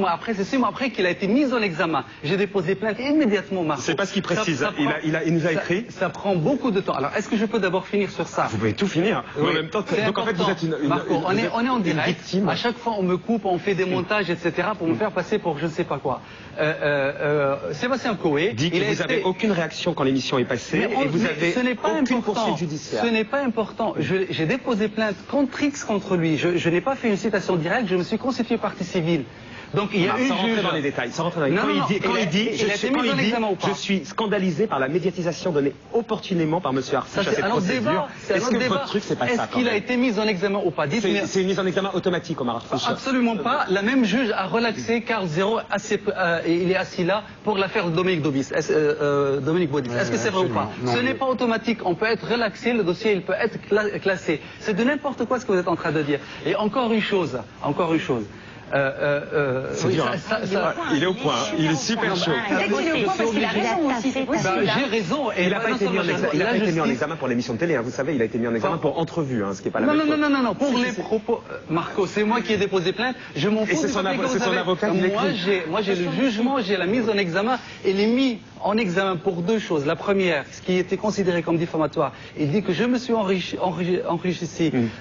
Après, c'est 6 mois après qu'il a été mis en examen. J'ai déposé plainte immédiatement, Marco. C'est pas ce qu'il précise. Il nous a écrit. Ça prend beaucoup de temps. Alors, est-ce que je peux d'abord finir sur ça? Vous pouvez tout finir. Oui. En même temps, donc en fait, vous êtes Marco, on est en direct. Victime. À chaque fois, on me coupe, on fait des montages, etc. pour me faire passer pour je ne sais pas quoi. Sébastien Coé dit que vous n'avez aucune réaction quand l'émission est passée et vous avez aucune poursuite judiciaire. Ce n'est pas important. J'ai déposé plainte contre X contre lui. Je n'ai pas fait une citation directe, je me suis constitué partie civile. Donc il y a une juge. Dans les détails. Quand il dit, je suis scandalisé par la médiatisation donnée opportunément par M. Arfouche à cette procédure. Est-ce que votre truc, c'est pas ça? Est-ce qu'il a été mis en examen ou pas? C'est une mise en examen automatique, Omar Arfouche. Absolument pas. La même juge a relaxé Carl Zéro. Il est assis là pour l'affaire Dominique Baudis. Est-ce que c'est vrai ou pas? Ce n'est pas automatique. On peut être relaxé, le dossier il peut être classé. C'est de n'importe quoi ce que vous êtes en train de dire. Et encore une chose. C'est dur, il est au point, il est super chaud. J'ai raison. Il n'a pas été mis en examen pour l'émission de télé, vous savez, il a été mis en examen pour entrevue, ce qui n'est pas la même chose. Non, pour les propos. Marco, c'est moi qui ai déposé plainte, je m'en fous. Et c'est son avocat qui l'écrit. Moi j'ai le jugement, j'ai la mise en examen, il est mis en examen pour deux choses. La première, ce qui était considéré comme diffamatoire, il dit que je me suis enrichi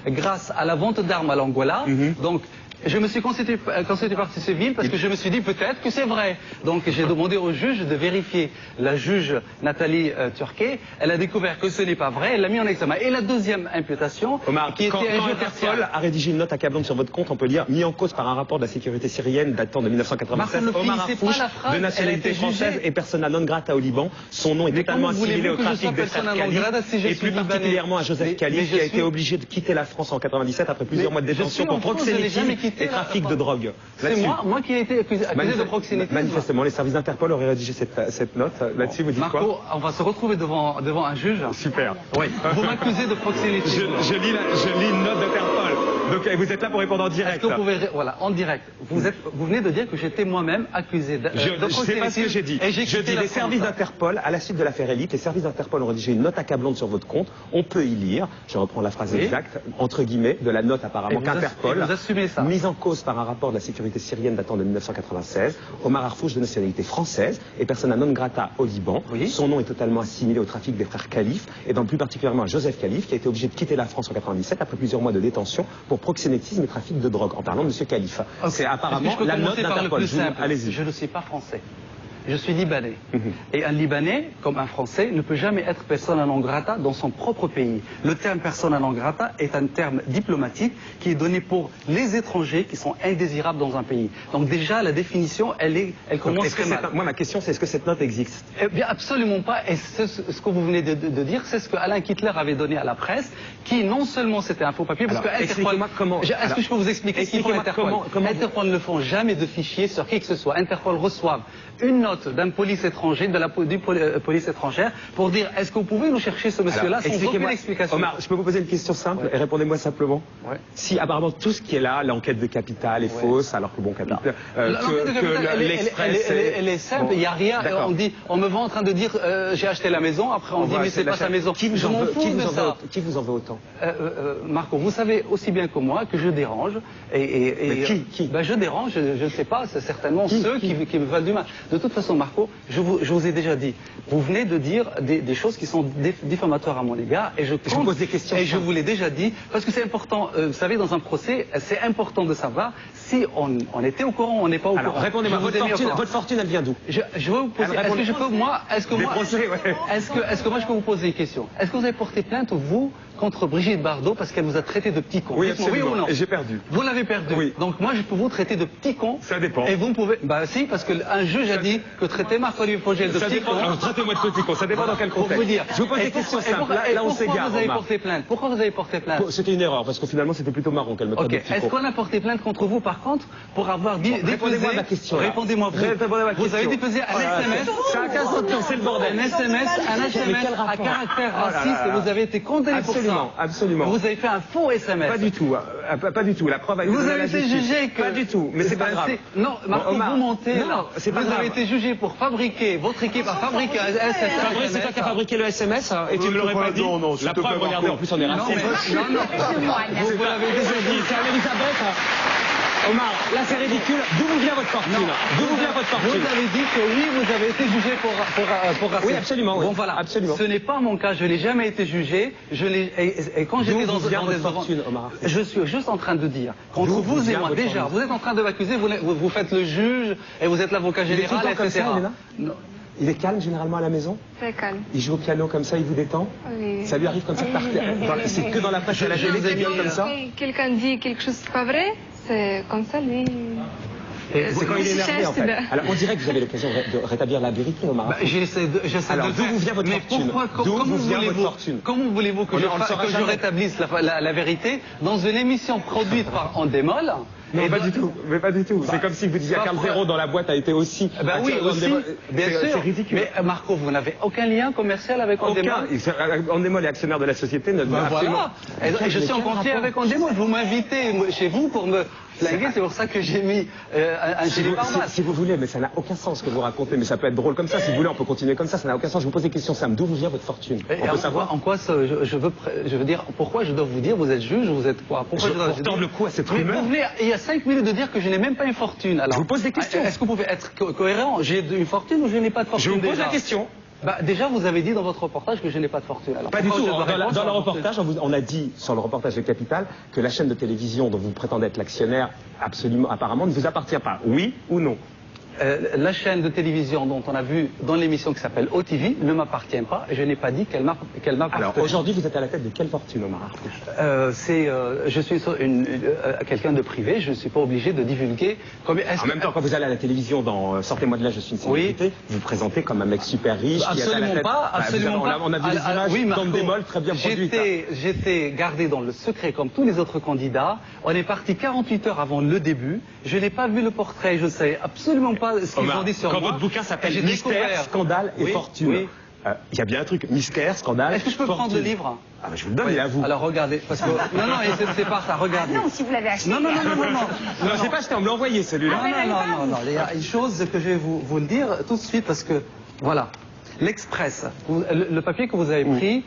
grâce à la vente d'armes à l'Angola, donc je me suis constitué partie civile parce que je me suis dit peut-être que c'est vrai. Donc j'ai demandé au juge de vérifier. La juge Nathalie Turquet, elle a découvert que ce n'est pas vrai, elle l'a mis en examen. Et la deuxième imputation, Omar, qui était un jeu Interpol a rédigé une note accablante sur votre compte, on peut lire mis en cause par un rapport de la sécurité syrienne datant de 1996. Omar Arfouche, de nationalité française et persona non grata au Liban. Son nom est totalement assimilé au trafic des frères Khalif et plus particulièrement à Joseph Khalif qui a été obligé de quitter la France en 97 après plusieurs mois de détention pour proxénétisme et trafic de drogue. C'est moi qui ai été accusé de proxénétisme. Manifestement, les services d'Interpol auraient rédigé cette note. Là-dessus, vous dites quoi? Marco, on va se retrouver devant un juge. Super. Oui. Vous m'accusez de proxénétisme. Je lis une note d'Interpol. Donc vous êtes là pour répondre en direct. Voilà, en direct. Vous venez de dire que j'étais moi-même accusé de proxénétisme. Je sais pas ce que j'ai dit. Je dis les services d'Interpol, à la suite de l'affaire Elite, les services d'Interpol ont rédigé une note accablante sur votre compte. On peut y lire, je reprends la phrase exacte, entre guillemets, de la note apparemment qu'Interpol, mise en cause par un rapport de la sécurité syrienne datant de 1996, Omar Arfouche de nationalité française et persona non grata au Liban. Son nom est totalement assimilé au trafic des frères Khalif et donc plus particulièrement à Joseph Khalif qui a été obligé de quitter la France en 97 après plusieurs mois de détention pour proxénétisme et trafic de drogue en parlant de M. Khalif. C'est apparemment la note d'Interpol. Allez-y. Je ne suis pas français. Je suis libanais. Et un Libanais, comme un Français, ne peut jamais être persona non grata dans son propre pays. Le terme persona non grata est un terme diplomatique qui est donné pour les étrangers qui sont indésirables dans un pays. Donc déjà, la définition, elle commence très mal. Moi, ma question, c'est est-ce que cette note existe? Eh bien, absolument pas. Et ce que vous venez de dire, c'est ce que Alain Hitler avait donné à la presse, qui non seulement c'était un faux papier, parce que Interpol... Est-ce que je peux vous expliquer ce qu'il faut Interpol? Interpol ne font jamais de fichiers sur qui que ce soit. Interpol reçoit une note d'un police étranger, de la police étrangère, pour dire est-ce que vous pouvez nous chercher ce monsieur-là sans aucune explication. Omar, je peux vous poser une question simple et répondez-moi simplement. Si apparemment tout ce qui est là, l'enquête de Capital est fausse, alors que bon, Capital, elle est simple, il n'y a rien. On me voit en train de dire j'ai acheté la maison, après on dit mais c'est pas sa maison. Qui vous en veut autant? Marco, vous savez aussi bien que moi que je dérange. Qui? Je dérange, je ne sais pas, c'est certainement ceux qui me veulent du mal. De toute façon, Marco, je vous ai déjà dit, vous venez de dire des choses qui sont diffamatoires à mon égard, et je vous pose des questions. Et je vous l'ai déjà dit, parce que c'est important, vous savez, dans un procès, c'est important de savoir si on était au courant ou on n'est pas au courant. Répondez-moi, votre fortune, elle vient d'où? Je vais vous poser, est-ce que moi je peux vous poser une question? Est-ce que vous avez porté plainte, vous, contre Brigitte Bardot parce qu'elle vous a traité de petit con? Oui, absolument. Oui ou non? Et j'ai perdu. Vous l'avez perdu. Oui. Donc moi je peux vous traiter de petit con. Ça dépend. Et vous pouvez. Bah si, parce qu'un juge a dit que traiter Marc-Olivier Fogel de petit con. Traitez-moi de petit con. Ça dépend dans quel contexte. Pour vous dire. Je vous pose des questions simples. Là on s'égare. Pourquoi vous avez porté plainte? Pourquoi vous avez porté plainte? C'était une erreur parce que finalement c'était plutôt marrant qu'elle me traite de petit con. Est-ce qu'on a porté plainte contre vous par contre pour avoir dit répondez-moi à ma question. Répondez-moi. Vous avez déposé un SMS. C'est le bordel. Un SMS à caractère raciste et vous avez été condamné pour ça. Absolument. Vous avez fait un faux SMS. Pas du tout. Pas du tout. La preuve a été vous avez été jugé que... Pas du tout. Mais c'est pas grave. Non, Marco, vous mentez. Non, c'est pas grave. Vous avez été jugé pour fabriquer, votre équipe a fabriqué un SMS. C'est toi qui as fabriqué le SMS et tu me l'aurais pas dit. Non, la preuve, regardez, en plus on est raciste. Non, vous l'avez déjà dit. C'est Elisabeth. Omar, là c'est ridicule. D'où vous vient votre fortune? D'où vous vient votre fortune? Vous avez dit que oui, vous avez été jugé pour racisme. Oui, absolument. Bon, voilà. Absolument. Ce n'est pas mon cas. Je n'ai jamais été jugé. Et quand j'étais dans votre fortune, Omar? Je suis juste en train de dire qu'entre vous et moi, déjà, vous êtes en train de m'accuser. Vous faites le juge et vous êtes l'avocat général, etc. Il est calme généralement à la maison? Très calme. Il joue au piano comme ça, il vous détend? Oui. Ça lui arrive comme ça de partir? C'est que dans la presse, à la télé, qu'il gueule comme ça? Quelqu'un dit quelque chose de pas vrai, c'est comme ça, lui. C'est quand il est énervé, en fait. Alors, on dirait que vous avez l'occasion de rétablir la vérité, Omar. J'essaie de Alors, d'où vous vient votre fortune? Comment voulez-vous que je rétablisse la vérité dans une émission produite par Endemol? Non, pas du tout. Mais pas du tout. C'est comme si vous disiez Carl Zero dans la boîte a été aussi. Ben oui, aussi. Bien sûr. C'est ridicule. Mais Marco, vous n'avez aucun lien commercial avec Endemol? Endemol est actionnaire de la société. Voilà. Et je suis en conflit avec Endemol. Vous m'invitez chez vous pour me flinguer. C'est pour ça que j'ai mis un gilet pare-balles. Si vous voulez, mais ça n'a aucun sens ce que vous racontez. Mais ça peut être drôle comme ça. Si vous voulez, on peut continuer comme ça. Ça n'a aucun sens. Je vous pose des questions simples. D'où vous vient votre fortune? On peut savoir. En quoi je veux dire, pourquoi je dois vous dire, vous êtes juge, vous êtes quoi? Pourquoi je dois tordre le cou à cette rumeur? Il y a 5 minutes de dire que je n'ai même pas une fortune. Alors, je vous pose des questions. Est-ce que vous pouvez être cohérent? J'ai une fortune ou je n'ai pas de fortune? Je vous pose la question. Déjà, vous avez dit dans votre reportage que je n'ai pas de fortune. Alors, pas du tout. Dans le reportage, on a dit, sur le reportage de Capital, que la chaîne de télévision dont vous prétendez être l'actionnaire, absolument, apparemment, ne vous appartient pas. Oui ou non? La chaîne de télévision dont on a vu dans l'émission qui s'appelle OTV ne m'appartient pas et je n'ai pas dit qu'elle m'appartient. Alors aujourd'hui, vous êtes à la tête de quelle fortune, Omar? Je suis quelqu'un de privé, je ne suis pas obligé de divulguer. En même temps, quand vous allez à la télévision dans Sortez-moi de là, je suis une célébrité, vous vous présentez comme un mec super riche qui est à la tête. Absolument pas. On a vu les images d'Endemol très bien produites. J'étais gardé dans le secret comme tous les autres candidats. On est parti 48 heures avant le début. Je n'ai pas vu le portrait, je ne sais absolument pas ce qu'ils ont dit sur moi. Quand votre bouquin s'appelle Mystère, Scandale et Fortune, il y a bien un truc, mystère, scandale. Est-ce que je peux prendre le livre? Ah, je vous le donne, il est à vous. Alors regardez, parce que. Non, c'est pas ça, regardez. Ah non, si vous l'avez acheté. Non. Non, je l'ai pas acheté, on me l'a envoyé celui-là. Non, il y a une chose que je vais vous le dire tout de suite, parce que, voilà, l'Express, le papier que vous avez pris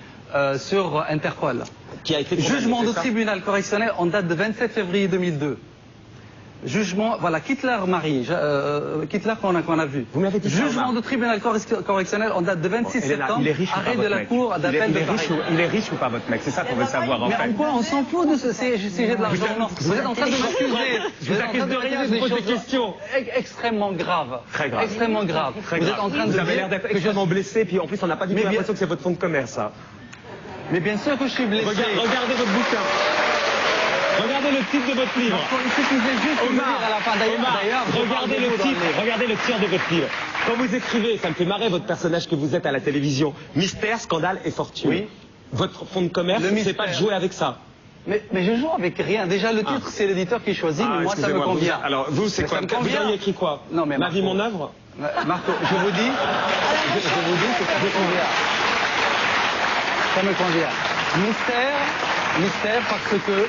sur Interpol, qui a été jugement de tribunal correctionnel en date de 27 février 2002. Jugement, voilà, Kittler-Marie, Kittler qu'on a vu. Vous m'avez dit jugement de tribunal correctionnel en date de 26 septembre, arrêt de la cour d'appel de Paris. Il est riche ou pas, votre mec? C'est ça qu'on veut savoir, en fait. Mais en quoi on s'en fout de ce sujet de l'argent? Vous êtes en train de m'accuser. Je vous accuse de rien, je vous pose des questions. Extrêmement grave. Très grave. Extrêmement grave. Vous êtes en train de vous avez l'air d'être extrêmement blessé, puis en plus, on n'a pas du tout l'impression que c'est votre fonds de commerce, ça. Mais bien sûr que je suis blessé. Regardez votre bouquin. Regardez le titre de votre livre. Il suffisait juste de dire à la fin. D'ailleurs, regardez le titre de votre livre. Quand vous écrivez, ça me fait marrer votre personnage que vous êtes à la télévision, Mystère, Scandale et Fortune. Oui. Votre fonds de commerce, c'est pas de jouer avec ça. Mais je joue avec rien. Déjà, le titre, c'est l'éditeur qui choisit, mais moi, ça me convient. Alors, vous, c'est quoi? Vous auriez écrit quoi? Non, mais Ma vie, mon œuvre? Marco, je vous dis que ça me convient. Ça me convient. Mystère parce que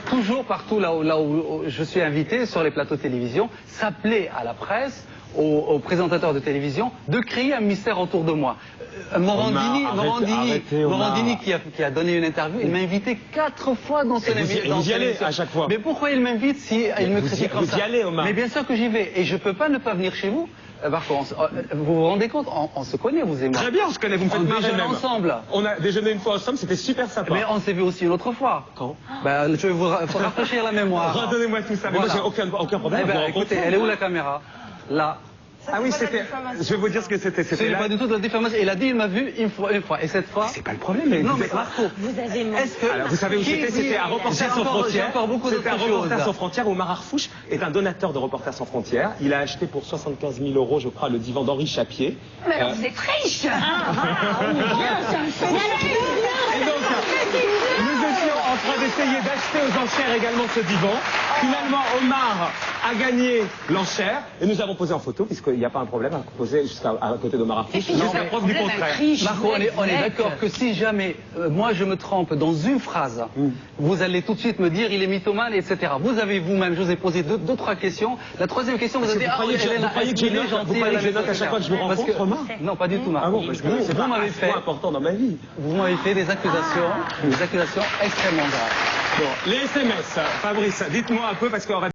toujours partout là où je suis invité sur les plateaux de télévision, ça plaît à la presse, aux présentateurs de télévision, de créer un mystère autour de moi. Morandini qui a donné une interview, il m'a invité 4 fois dans cette émission. Vous y allez à chaque fois. Mais pourquoi il m'invite si il me critique comme ça? Vous y allez, Omar. Mais bien sûr que j'y vais. Et je ne peux pas ne pas venir chez vous. Par contre, vous vous rendez compte, on se connaît, vous et moi. Très bien, on se connaît, vous me faites déjeuner ensemble. On a déjeuné une fois ensemble, c'était super sympa. Mais on s'est vu aussi une autre fois. Quand? Je vais vous rafraîchir la mémoire. Redonnez-moi tout ça, mais moi j'ai aucun problème. Écoutez, elle est où la caméra? Là. Ah oui, c'était. Je vais vous dire ce que c'était. Ce n'est pas du tout de la diffamation. Il a dit, il m'a vu une fois. Et cette fois. C'est pas le problème. Mais non, mais Marco. Vous avez menti. Alors, vous savez où c'était? C'était à Reporters sans frontières. C'était à Reporters sans frontières où Omar Harfouch est un donateur de Reporters sans frontières. Il a acheté pour 75 000 €, je crois, le divan d'Henri Chapier. Mais vous êtes riche. Et donc, nous étions en train d'essayer d'acheter aux enchères également ce divan. Finalement, Omar a gagné l'enchère et nous avons posé en photo, puisqu'il n'y a pas un problème à poser à côté d'Omar Harfouch. Jusqu'à preuve du contraire. Marco, on est d'accord que si jamais moi je me trompe dans une phrase, vous allez tout de suite me dire il est mythomane, etc. Vous avez vous-même, je vous ai posé deux, trois questions. La troisième question, vous avez dit, vous croyez que je note à chaque fois que je vous rencontre, Omar? Non, pas du tout, Marco. Ah bon, parce que c'est pas important dans ma vie. Vous m'avez fait des accusations extrêmement graves. Bon, les SMS, Fabrice, dites-moi un peu, parce qu'on va